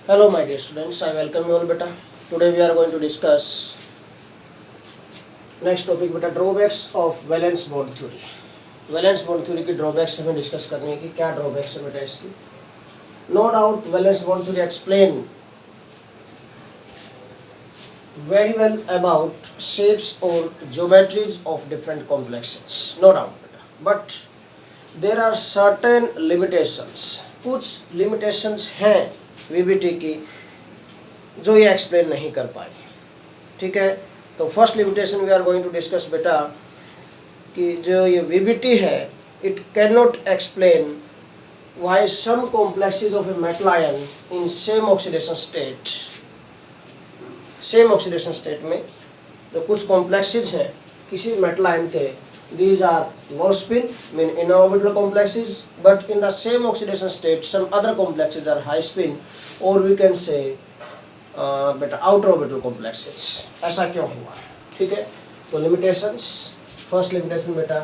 Hello my dear students, I welcome you all beta. Today we are going to discuss next topic beta drawbacks of valence bond theory. Valence bond theory की drawbacks हमें discuss करनी है कि क्या drawbacks है बेटा इसकी. No doubt valence bond theory explain very well about shapes or geometries of different complexes, no doubt beta. But there are certain limitations. कुछ limitations हैं VBT की जो ये एक्सप्लेन नहीं कर पाए. ठीक है, तो first limitation we are going to discuss बेटा कि जो ये VBT है it can not explain why some complexes of a metal ion in same oxidation state में जो कुछ कॉम्प्लेक्सेस हैं किसी मेटल आयन के, these are low spin mean inner orbital complexes, but in the same oxidation state some other complexes are high spin, or we can say बेटा outer orbital complexes. ऐसा क्यों हुआ? ठीक है, तो limitations, first limitation बेटा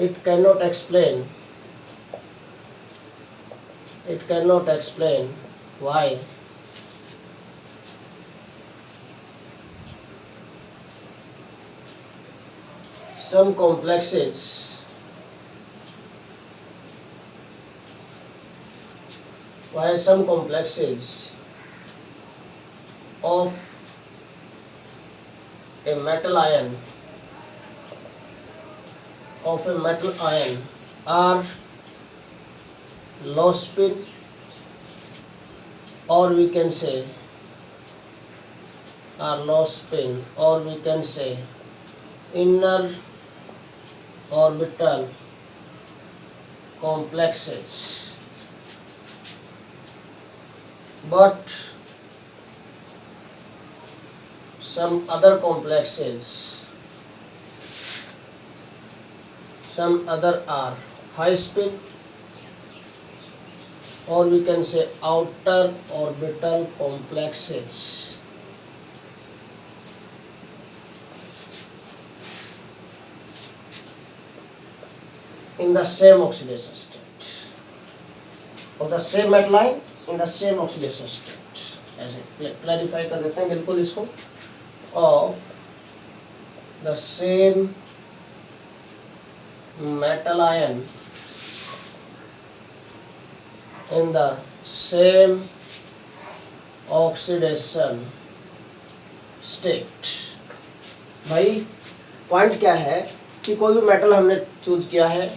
it cannot explain why some complexes of a metal ion are low spin, or we can say inner orbital complexes, but some other are high spin, or we can say outer orbital complexes. In the same oxidation state of the same metal ion in the same oxidation state. ऐसे clarify कर देते हैं बिल्कुल इसको. of the same metal ion in the same oxidation state. भाई point क्या है कि कोई भी मेटल हमने चूज किया है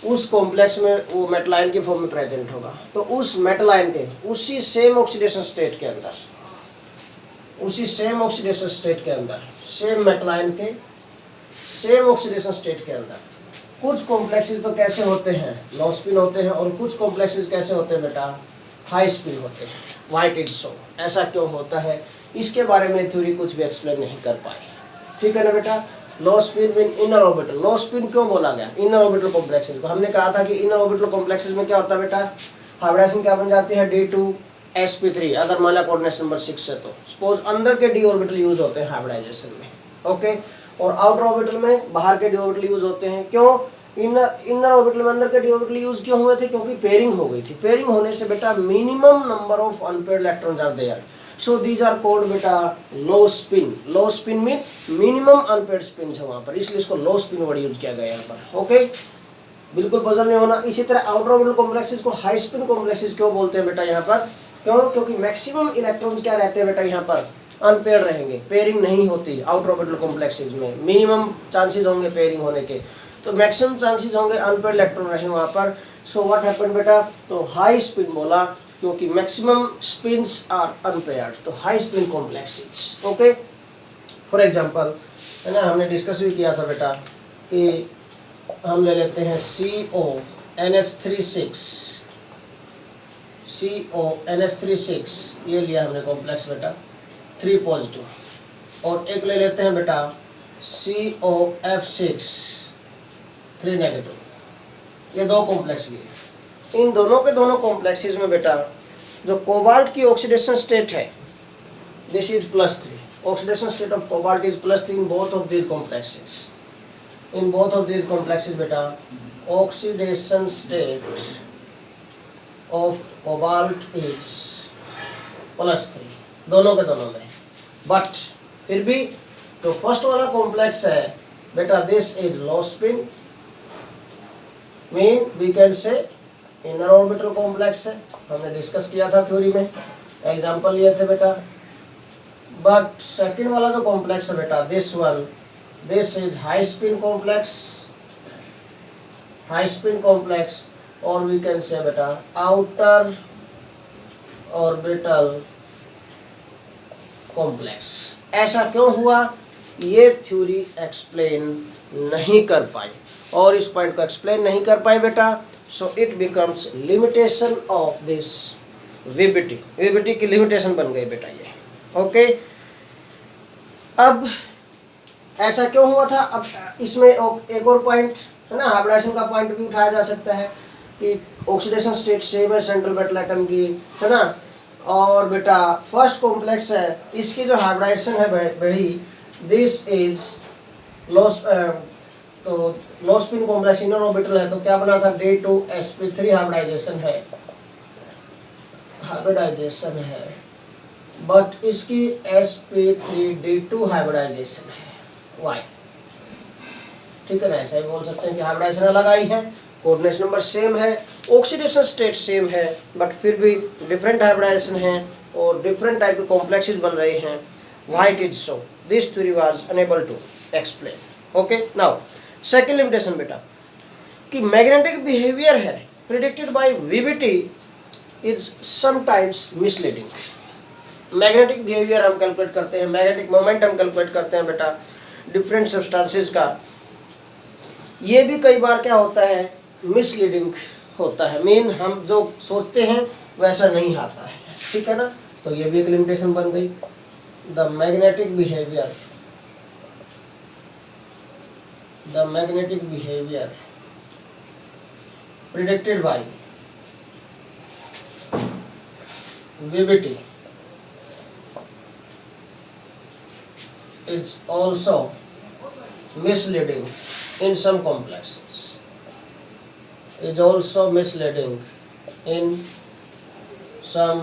उस कॉम्प्लेक्स में वो मेटल आयन की फॉर्म में प्रेजेंट होगा, तो उस मेटल आयन के उसी सेम ऑक्सीडेशन स्टेट के अंदर सेम मेटल आयन के सेम ऑक्सीडेशन स्टेट के अंदर कुछ कॉम्प्लेक्सेस तो कैसे होते हैं, लो स्पिन होते हैं, और कुछ कॉम्प्लेक्सेस कैसे होते हैं बेटा, हाई स्पिन होते हैं. व्हाई इट इज सो, ऐसा क्यों होता है, इसके बारे में थ्योरी कुछ भी एक्सप्लेन नहीं कर पाए. ठीक है ना बेटा. लो स्पिन मीन इनर ऑर्बिटल. लो स्पिन क्यों बोला गया इनर ऑर्बिटल कॉम्प्लेक्सेस को? हमने कहा था कि इनर ऑर्बिटल कॉम्प्लेक्सेस में क्या होता है बेटा, हाइब्रिडाइजेशन क्या बन जाती है, D2sp3 अगर मान लिया कोऑर्डिनेशन नंबर 6 है तो सपोज अंदर के d ऑर्बिटल यूज होते हैं हाइब्रिडाइजेशन में. ओके, और आउटर ऑर्बिटल में बाहर के d ऑर्बिटल यूज होते हैं. क्यों इनर ऑर्बिटल में अंदर के d ऑर्बिटल यूज क्यों हुए थे? क्योंकि पेयरिंग हो गई थी. पेयरिंग होने से बेटा minimum number of unpaired electrons are there, so these are called बेटा low spin mean minimum unpaired spins है वहाँ पर, इसलिए इसको low spin वर्ड यूज किया गया यहाँ पर. ओके, बिल्कुल पजल नहीं होना. इसी तरह आउटर ऑर्बिटल कॉम्प्लेक्सेस को हाई स्पिन कॉम्प्लेक्सेस क्यों बोलते हैं बेटा यहाँ पर? क्यों? क्योंकि मैक्सिमम इलेक्ट्रॉन्स क्या रहते हैं बेटा यहाँ पर, अनपेयर्ड रहेंगे, पेयरिंग नहीं होती आउटर ऑर्बिटल कॉम्प्लेक्सेस में. मिनिमम चांसेस होंगे पेयरिंग होने के, तो मैक्सिमम चांसेस होंगे अनपेयर्ड इलेक्ट्रॉन रहे वहाँ पर. सो व्हाट हैपेंड बेटा, तो हाई स्पिन बोला क्योंकि मैक्सिमम स्पिन्स आर अनपेयर्ड, तो high spin complexes. Okay, for example है ना, हमने डिस्कस भी किया था बेटा कि हम ले लेते हैं CONH36 ये लिया हमने कॉम्प्लेक्स बेटा 3 पॉजिटिव, और एक ले लेते हैं बेटा COF6 3 नेगेटिव. ये दो कॉम्प्लेक्स लिए. इन दोनों के दोनों कॉम्प्लेक्सेस में बेटा जो कोबाल्ट की ऑक्सीडेशन स्टेट है this is +3. Oxidation state of cobalt is +3 in both of these complexes. बेटा oxidation state of cobalt is +3 दोनों के दोनों में। बट फिर भी जो फर्स्ट वाला कॉम्प्लेक्स है बेटा, this is low spin, mean we can say inner orbital complex है, हमने डिस्कस किया था थ्योरी में, एग्जांपल लिए थे बेटा। बट सेकंड वाला जो कॉम्प्लेक्स है बेटा, this one, this is high spin complex, high spin complex, और वी कैन से बेटा आउटर ऑर्बिटल कॉम्प्लेक्स। ऐसा क्यों हुआ, ये थ्योरी एक्सप्लेन नहीं कर पाई, और इस पॉइंट को एक्सप्लेन नहीं कर पाए बेटा, so it becomes limitation of this VBT, VBT की लिमिटेशन बन गई बेटा ये। ओके, अब ऐसा क्यों हुआ था, अब इसमें एक और पॉइंट है ना, हाइब्रिडाइजेशन का पॉइंट भी उठाया जा सकता है कि ऑक्सीडेशन स्टेट सेम है सेंट्रल मेटल एटम की, है ना, और बेटा फर्स्ट कॉम्प्लेक्स है, इसकी जो हाइब्रिडाइजेशन है वही दिस इज लॉस, तो लो स्पिन कॉम्प्लेक्स इनर ऑर्बिटल है, तो क्या बना था D2sp3 हाइब्रिडाइजेशन है, हाइब्रिडाइजेशन है, बट इसकी sp3d2 हाइब्रिडाइजेशन है, वाई, ठीक है ना, ऐसा ही बोल सकते हैं कि हाइब्रिडाइजेशन अलग आई है, कोऑर्डिनेशन नंबर सेम है, ऑक्सीडेशन स्टेट सेम है, बट फिर भी डिफरेंट हाइब्रिडाइजेशन है और डिफरेंट टाइप के कॉम्प्लेक्सेस बन रहे हैं। Why it is so, this theory was unable to explain. Okay, now second limitation बेटा, कि मैग्नेटिक बिहेवियर है predicted by VBT is sometimes misleading. Magnetic behaviour हम कैलकुलेट करते हैं, मैग्नेटिक मोमेंट हम कैलकुलेट करते हैं बेटा डिफरेंट सब्सटेंसेस का, ये भी कई बार क्या होता है, मिसलीडिंग होता है, मीन हम जो सोचते हैं वैसा नहीं आता है, ठीक है ना, तो ये भी एक लिमिटेशन बन गई। The magnetic behaviour, the magnetic behaviour predicted by VBT is also misleading in some complexes, is also misleading in some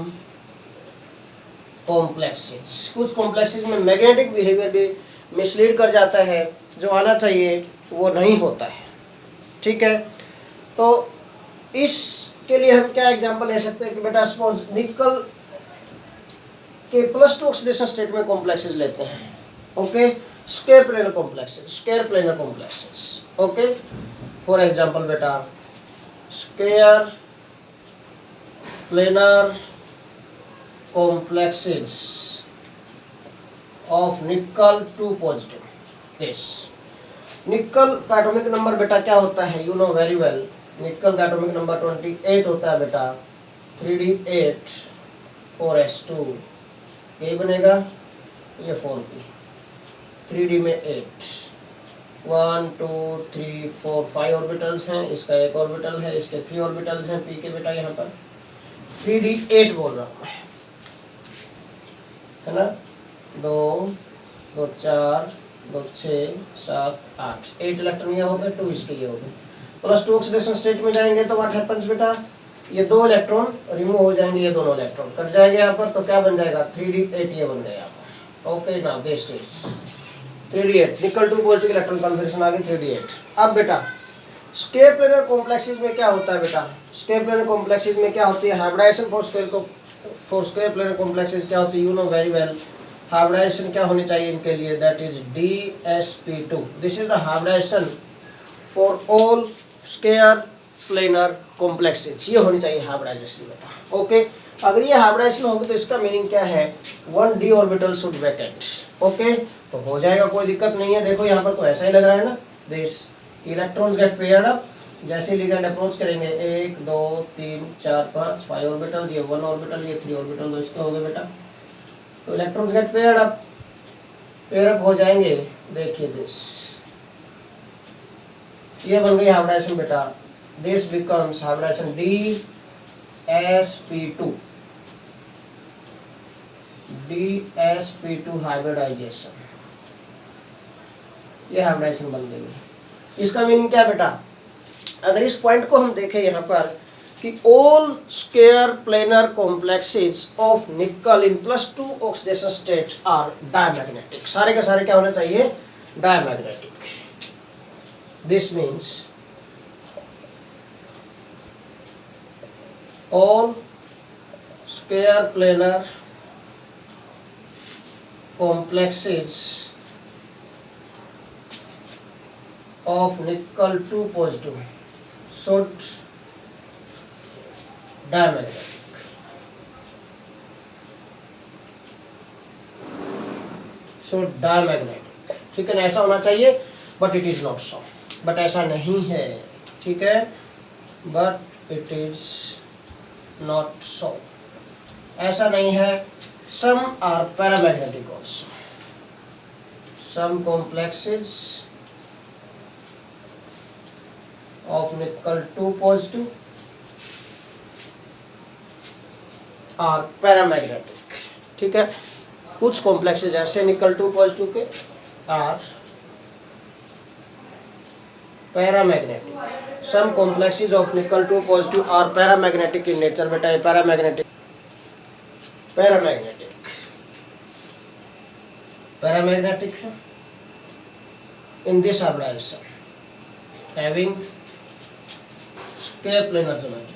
complexes। कुछ complexes में मैग्नेटिक बिहेवियर भी मिसलीड कर जाता है, जो आना चाहिए वो नहीं होता है, ठीक है। तो इसके लिए हम क्या एग्जांपल ले सकते हैं कि बेटा सपोज निकल के +2 ऑक्सीडेशन स्टेट में कॉम्प्लेक्सेस लेते हैं, okay, square planar complexes, square planar complexes, okay, for example बेटा square planar complexes of nickel 2 positive. Yes, निकल का एटॉमिक नंबर बेटा क्या होता है, यू नो वेरी वेल, निकल का एटॉमिक नंबर 28 होता है बेटा, 3d8 4s2, यही बनेगा, ये 4p, 3d में 8, 1 2 3 4 5 ऑर्बिटल्स हैं, इसका एक ऑर्बिटल है, इसके 3 ऑर्बिटल्स हैं p के बेटा, यहाँ पर 3d8 बोल रहा हूँ मैं, है ना, 2 2 4 2 6 7 8, 8 इलेक्ट्रॉन ये हो गए, 2 इसके ये हो गए, +2 ऑक्सीडेशन स्टेट में जाएंगे तो व्हाट हैपेंस बेटा, ये 2 इलेक्ट्रॉन रिमूव हो जाएंगे, ये दोनों इलेक्ट्रॉन कट जाएंगे यहाँ पर, तो क्या बन जाएगा 3d8, ये बन गया यहाँ पर। Okay, now this is 3d8, निकल 2 पॉजिटिव इलेक्ट्रॉन कॉन्फिगरेशन आ गई 3d8। अब बेटा स्क्वायर प्लेनर कॉम्प्लेक्सेस में क्या होता है बेटा, स्क्वायर प्लेनर कॉम्प्लेक्सेस में क्या होती है, hybridisation for square planar complexes क्या होती है, you know very well, hybridisation क्या होनी चाहिए इनके लिए, that is DsP2, this is the hybridisation for all square planar complexes, ये होनी चाहिए हाइब्रिडाइजेशन बेटा। ओके, अगर ये हाइब्रिडाइजेशन होगी तो इसका मीनिंग क्या है, 1d orbital should vacant. Okay, तो हो जाएगा, कोई दिक्कत नहीं है, देखो यहाँ पर तो ऐसा ही लग रहा है ना, this electrons get paired up, जैसे लिगेंड अप्रोच करेंगे 1 2 3 4 5 5 ऑर्बिटल, ये 1 ऑर्बिटल, ये 3 ऑर्बिटल, तो इसके हो गए बेटा, तो electrons get paired up, pair up हो जाएंगे, देखिए दिस, ये बन गई हाइब्रिडाइजेशन बेटा, this becomes hybridisation DsP2, DsP2 hybridisation, ये हाइब्रिडाइजेशन बन गई। इसका मीनिंग क्या बेटा, अगर इस पॉइंट को हम देखें यहाँ पर कि all square planar complexes of nickel in +2 oxidation state are diamagnetic। सारे के सारे क्या होना चाहिए? Diamagnetic। This means all square planar complexes of nickel 2 positive should diamagnetic। should diamagnetic, ठीक है ना, ऐसा होना चाहिए, but it is not so, but ऐसा नहीं है, ठीक है, but it is not so, ऐसा नहीं है। Some are paramagnetic also, some complexes of nickel 2 positive are paramagnetic, ठीक है। कुछ कॉम्प्लेक्सेस ऐसे निकल 2 पॉजिटिव के are paramagnetic. Some complexes of nickel 2 positive are paramagnetic in nature. बेटा ये पैरामैग्नेटिक है in this organisation having square planar geometry.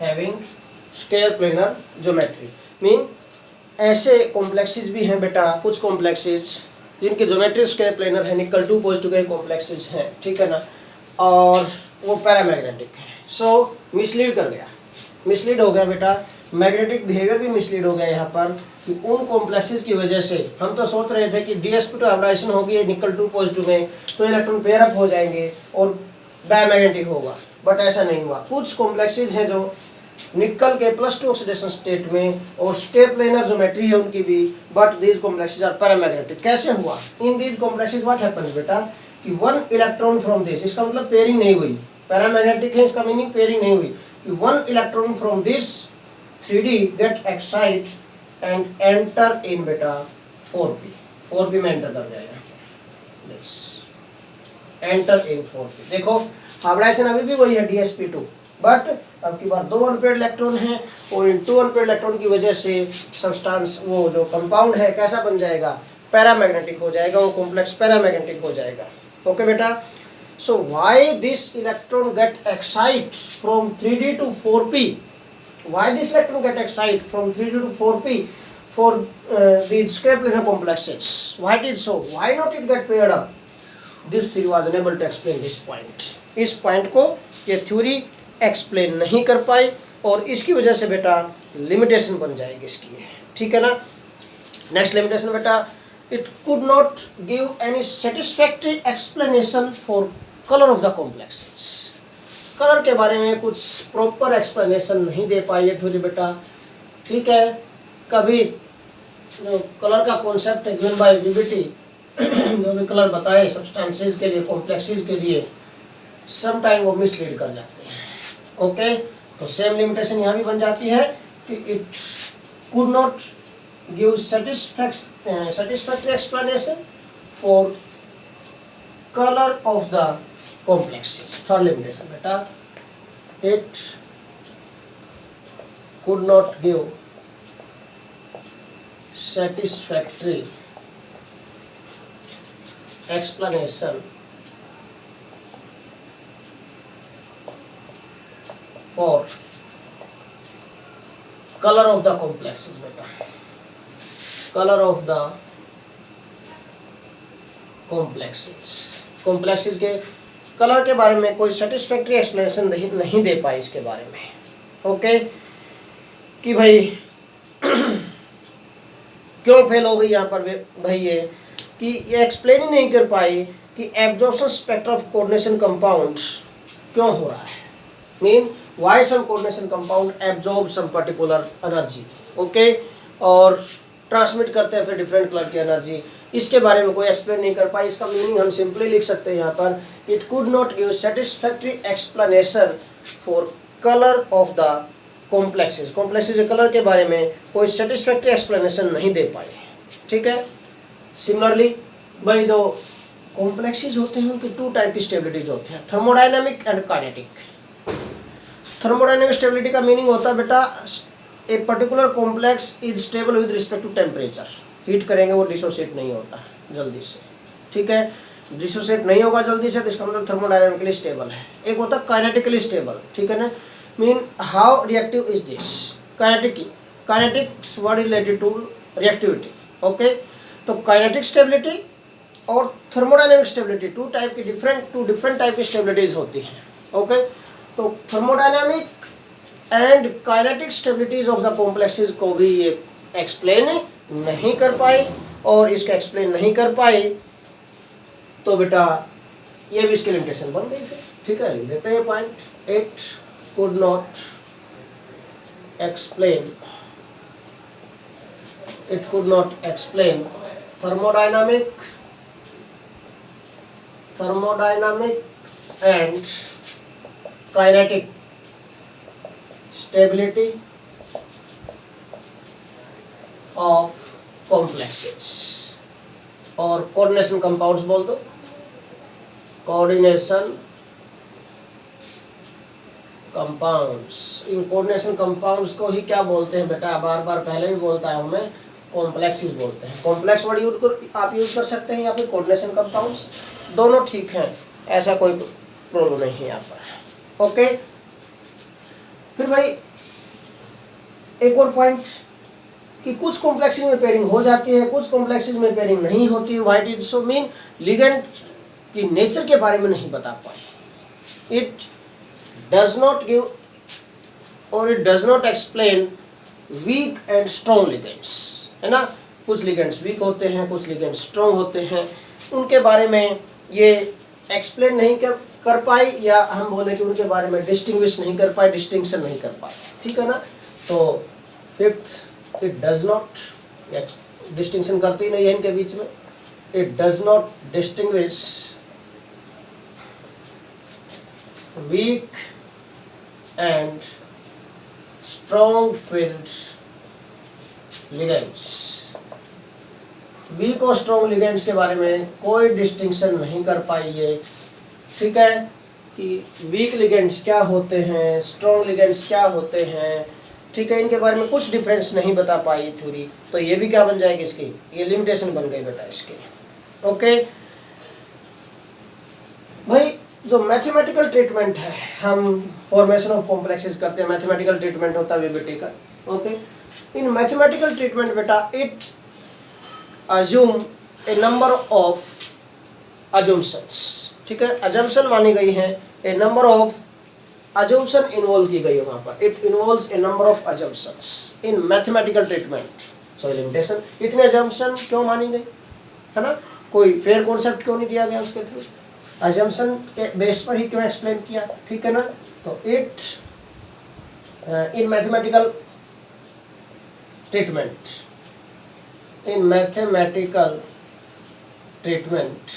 Having square planar geometry mean ऐसे कॉम्प्लेक्सेस भी हैं बेटा, कुछ कॉम्प्लेक्सेस जिनकी ज्योमेट्री स्क्वायर प्लेनर है, निकल 2 पॉजिटिव के कॉम्प्लेक्सेस हैं, ठीक है ना, और वो पैरामैग्नेटिक है। सो मिसलीड कर गया, मिसलीड हो गया बेटा, मैग्नेटिक बिहेवियर भी मिसलीड हो गया यहाँ पर कि उन कॉम्प्लेक्सेस की वजह से हम तो सोच रहे थे कि ds2 हाइब्रिडाइजेशन होगी निकल 2 पॉजिटिव में तो इलेक्ट्रॉन पेयर अप हो जाएंगे और डायमैग्नेटिक होगा, बट ऐसा नहीं हुआ। कुछ कॉम्प्लेक्सेस हैं जो निकल के +2 ऑक्सीडेशन स्टेट में और स्क्वायर प्लेनर ज्योमेट्री है उनकी भी, but these complexes are paramagnetic. कैसे हुआ? In these complexes what happens बेटा कि 1 इलेक्ट्रॉन फ्रॉम दिस, इसका मतलब पेयरिंग नहीं हुई, पैरामैग्नेटिक है इसका मीनिंग पेयरिंग नहीं हुई, कि 1 electron from this 3D get excite and enter in बेटा 4p में एंटर कर जाएगा, एंटर इन 4p। देखो हाइब्रिडाइजेशन अभी भी वही है dsp2, बट अब की बार 2 अनपेयर्ड इलेक्ट्रॉन है और इन 2 अनपेयर्ड इलेक्ट्रॉन की वजह से सब्सटेंस वो जो कंपाउंड है कैसा बन जाएगा? पैरामैग्नेटिक हो जाएगा, वो कॉम्प्लेक्स पैरामैग्नेटिक हो जाएगा। ओके बेटा, so why this electron get excite from 3D to 4p? Why this electron get excited from 3D to 4p for these square planar complexes? Why it is so? Why not it get paired up? This theory was unable to explain this point. इस point को ये theory explain नहीं कर पाई और इसकी वजह से बेटा लिमिटेशन बन जाएगी इसकी, ठीक है ना। नेक्स्ट लिमिटेशन बेटा, it could not give any satisfactory explanation for color of the complexes. Colour के बारे में कुछ प्रॉपर एक्सप्लेनेशन नहीं दे पाई है थ्योरी बेटा, ठीक है। कभी जो कलर का कॉन्सेप्ट है गिवन बाय वीबीटी, जो भी कलर बताए सब्सटेंसेस के लिए, कॉम्प्लेक्सेस के लिए, सम टाइम वो मिसलीड कर जाते हैं। ओके, तो सेम लिमिटेशन यहाँ भी बन जाती है कि it could not give satisfactory explanation for color of the complexes. Third limitation beta, it could not give satisfactory explanation for color of the complexes beta, color of the complexes के colour के बारे में कोई satisfactory explanation नहीं दे पाई इसके बारे में। Okay, कि भाई क्यों फेल हो गई यहाँ पर भाई, ये कि ये एक्सप्लेन ही नहीं कर पाई कि absorption spectrum of coordination compounds क्यों हो रहा है, mean why some coordination compound absorb some particular energy, okay, और ट्रांसमिट करते हैं फिर डिफरेंट कलर की एनर्जी, इसके बारे में कोई एक्सप्लेन नहीं कर पाई। इसका मीनिंग हम सिंपली लिख सकते हैं यहाँ पर, it could not give satisfactory explanation for colour of the complexes के कलर के बारे में कोई सेटिस्फैक्ट्री एक्सप्लेनेशन नहीं दे पाए, ठीक है। सिमिलरली भाई जो कॉम्प्लेक्सेस होते हैं उनके टू टाइप की स्टेबिलिटीज होते हैं, thermodynamic and kinetic. Thermodynamic stability का मीनिंग होता है बेटा a particular complex is stable with respect to temperature, heat करेंगे वो डिसोसिएट नहीं होता जल्दी से, ठीक है, डिसोसिएट नहीं होगा जल्दी से, तो इसका मतलब थर्मोडायनामिकली स्टेबल है। एक होता है काइनेटिकली स्टेबल, ठीक है ना, mean how reactive is this, kinetics word related to reactivity, okay. तो काइनेटिक स्टेबिलिटी और thermodynamic stability two different type की स्टेबिलिटीज होती हैं, ओके। तो thermodynamic and kinetic stabilities of the complexes को भी ये एक्सप्लेन नहीं कर पाए, और इसका एक्सप्लेन नहीं कर पाए तो बेटा ये भी इसकी लिमिटेशन बन गई फिर, ठीक है। लिख देते हैं point, it could not explain thermodynamic and kinetic stability of complexes, और कोऑर्डिनेशन कंपाउंड्स बोल दो, coordination compounds. In coordination compounds को ही क्या बोलते हैं बेटा, बार बार पहले भी बोलता है मैं, कॉम्प्लेक्सेस बोलते हैं। कॉम्प्लेक्स वर्ड आप यूज कर सकते हैं या फिर कोऑर्डिनेशन कंपाउंड्स, दोनों ठीक हैं, ऐसा कोई प्रॉब्लम नहीं है यहाँ पर, ओके। फिर भाई एक और पॉइंट कि कुछ कॉम्प्लेक्सेस में पेयरिंग हो जाती है, कुछ कॉम्प्लेक्सेस में पेयरिंग नहीं होती, what is so mean ligand की नेचर के बारे में नहीं बता पाए, इट डज नॉट गिव और it does not explain weak and strong ligands, है ना। कुछ लिगेंड्स वीक होते हैं, कुछ लिगेंड्स स्ट्रॉन्ग होते हैं, उनके बारे में ये एक्सप्लेन नहीं कर पाई, या हम बोले कि उनके बारे में डिस्टिंग्विश नहीं कर पाए, डिस्टिंक्शन नहीं कर पाए, ठीक है ना। तो fifth, it does not, distinction करती नहीं है इनके बीच में, it does not distinguish weak and strong field ligands. Weak और स्ट्रॉन्ग लिगेंड्स के बारे में कोई डिस्टिंक्शन नहीं कर पाई ये, ठीक है, कि वीक लिगेंड्स क्या होते हैं, स्ट्रॉन्ग लिगेंड्स क्या होते हैं, ठीक है, इनके बारे में कुछ डिफरेंस नहीं बता पाई थ्योरी। तो ये भी क्या बन जाएगी इसकी, ये लिमिटेशन बन गई बेटा इसके, ओके। भाई जो मैथमेटिकल ट्रीटमेंट है, हम फॉर्मेशन ऑफ कॉम्प्लेक्सेस करते हैं, मैथमेटिकल ट्रीटमेंट होता है बेटे का, ओके। इन मैथमेटिकल ट्रीटमेंट बेटा it assume A number of assumptions, ठीक है, अजम्पशन मानी गई है, ए नंबर ऑफ अजम्पशन इन्वॉल्व की गई है वहाँ पर, it involves A number of assumptions in mathematical treatment. So limitation, इतने अजम्पशन क्यों मानी गई, है ना, कोई फेयर कॉन्सेप्ट क्यों नहीं दिया गया उसके थ्रू, अजम्पशन के बेस पर ही क्यों एक्सप्लेन किया, ठीक है ना। तो it in mathematical treatment, in mathematical treatment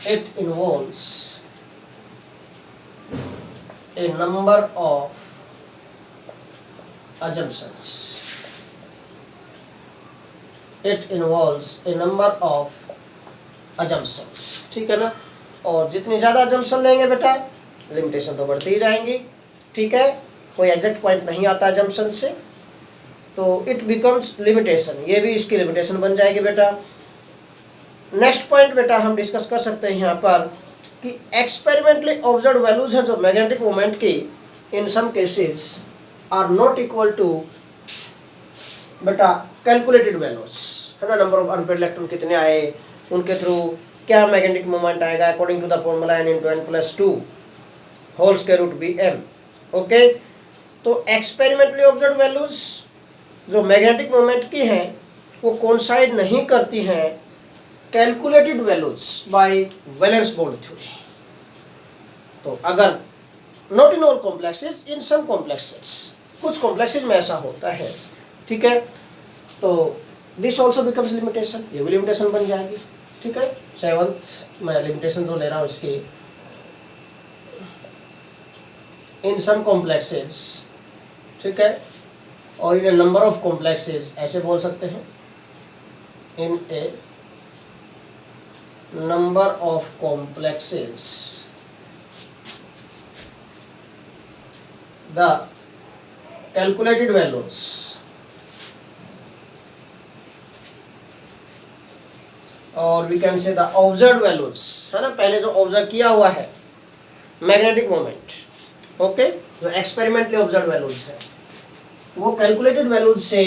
it involves a number of assumptions, it involves a number of assumptions, ठीक है ना। और जितनी ज़्यादा assumption लेंगे बेटा लिमिटेशन तो बढ़ती ही जाएंगी, ठीक है, कोई एग्जैक्ट पॉइंट नहीं आता जंक्शन से, तो इट बिकम्स लिमिटेशन, ये भी इसकी लिमिटेशन बन जाएगी बेटा। नेक्स्ट पॉइंट बेटा हम डिस्कस कर सकते हैं यहाँ पर कि एक्सपेरिमेंटली ऑब्जर्व वैल्यूज हैं जो मैग्नेटिक मोमेंट की, in some cases are not equal to बेटा कैलकुलेटेड वैल्यूज, है ना। नंबर ऑफ अनपेड इलेक्ट्रॉन कितने आए, उनके थ्रू क्या मैग्नेटिक मोमेंट आएगा according to the formula n/n+2 whole square root bm, okay. तो एक्सपेरिमेंटली ऑब्जर्व वैल्यूज जो मैग्नेटिक मोमेंट की हैं वो कोइंसाइड नहीं करती हैं calculated values by valence bond theory. तो अगर not in all complexes, in some complexes, कुछ कॉम्प्लेक्सेस में ऐसा होता है, ठीक है। तो दिस ऑल्सो बिकम्स लिमिटेशन, ये भी लिमिटेशन बन जाएगी, ठीक है। सेवंथ मैं लिमिटेशन जो ले रहा हूँ इसकी, इन सम कॉम्प्लेक्सेस, ठीक है, और इन ए नंबर ऑफ कॉम्प्लेक्सेस ऐसे बोल सकते हैं, इन ए number of complexes, the calculated values और we can say the observed values, है ना, पहले जो ऑब्जर्व किया हुआ है मैग्नेटिक मोमेंट, ओके, जो एक्सपेरिमेंटली ऑब्जर्व वैल्यूज है वो कैलकुलेटेड वैल्यूज से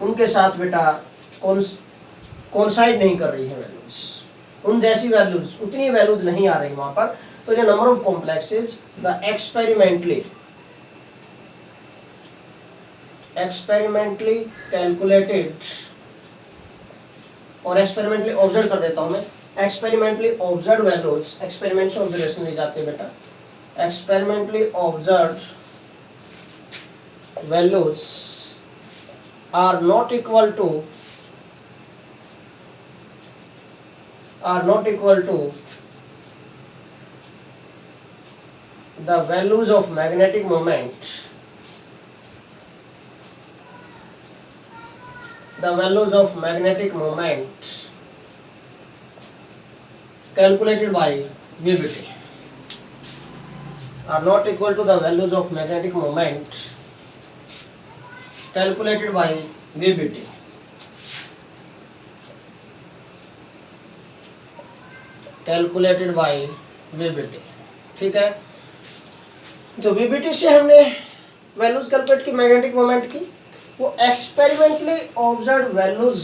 उनके साथ बेटा कोइंसाइड नहीं कर रही है वैल्यूज, उन जैसी वैल्यूज, उतनी वैल्यूज नहीं आ रही वहां पर, तो ये number of complexes the experimentally calculated, और एक्सपेरिमेंटली ऑब्जर्व कर देता हूं मैं, एक्सपेरिमेंटली ऑब्जर्व वैल्यूज, एक्सपेरिमेंट से ऑब्जर्वेशन ले जाते हैं बेटा, experimentally observe values are not equal to the values of magnetic moment, calculated by VBT, are not equal to the values of magnetic moment calculated by VBT. Calculated by VBT, ठीक है। जो VBT से हमने values calculate की magnetic moment की, वो experimentally observe values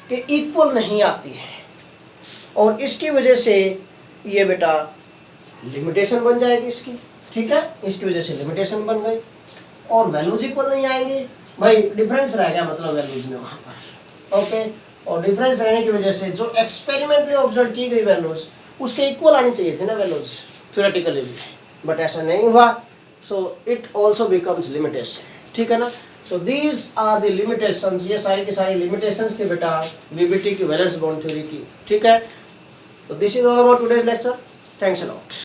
के equal नहीं आती है, और इसकी वजह से ये बेटा लिमिटेशन बन जाएगी इसकी, ठीक है, इसकी वजह से लिमिटेशन बन गई और वैल्यूज इक्वल नहीं आएंगे भाई, डिफरेंस रह गया मतलब वैल्यूज में वहां पर, ओके, और डिफरेंस रहने की वजह से जो एक्सपेरिमेंटली ऑब्जर्व की गई वैल्यूज उसके इक्वल आनी चाहिए थी ना वैल्यूज थ्योरेटिकली भी, बट ऐसा नहीं हुआ, so it also becomes limitation, ठीक है ना। So these are the limitations, ये सारी की सारी लिमिटेशंस थी बेटा VBT की वैलेंस बॉन्ड थ्योरी की, ठीक है। तो this is all about today's lecture, thanks a lot.